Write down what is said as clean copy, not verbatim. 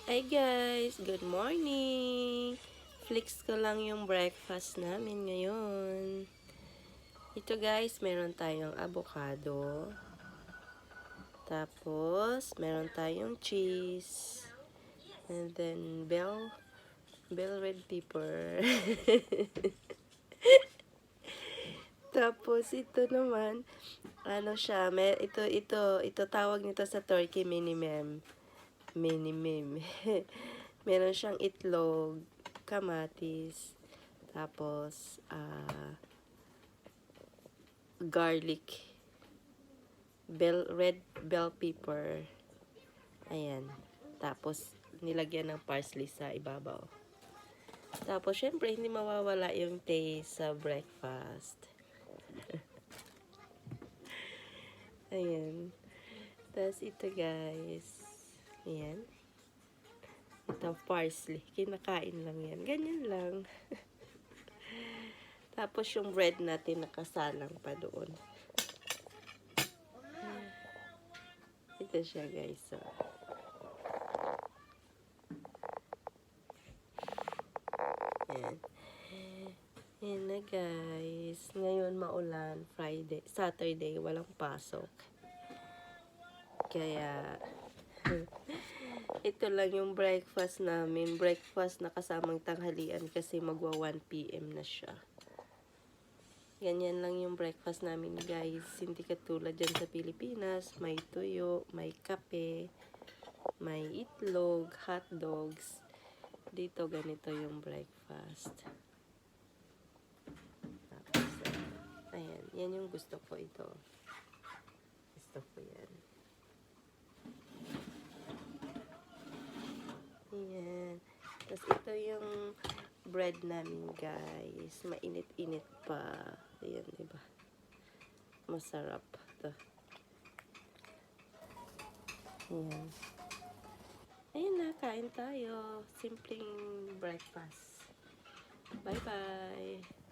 Hi guys, good morning. Flix ko lang yung breakfast namin ngayon. Ito guys, meron tayong avocado. Tapos, meron tayong cheese. And then, bell red pepper. Tapos, ito naman, ano siya, ito tawag nito sa turkey minimum. Meron siyang itlog, kamatis, tapos garlic, red bell pepper. Ayan. Tapos nilagyan ng parsley sa ibabaw. Tapos syempre hindi mawawala yung taste sa breakfast. Ayan. Tapos ito guys. Ayan. Ito parsley. Kinakain lang yan. Ganyan lang. Tapos yung bread natin nakasalang pa doon. Ito siya guys. So, yan. Yan na guys. Ngayon maulan. Saturday, walang pasok. Kaya, ito lang yung breakfast namin. Breakfast na kasamang tanghalian kasi magwa 1 PM na siya. Ganyan lang yung breakfast namin guys. Hindi katulad dyan sa Pilipinas. May tuyo, may kape, may itlog, hot dogs. Dito ganito yung breakfast. Tapos, ayan. Yan yung gusto ko ito. Gusto ko yan. Ayan. Tapos ito yung bread namin guys. Mainit-init pa. Ayan, diba? Masarap to. Ayan. Ayan na, kain tayo. Simpleng breakfast. Bye-bye.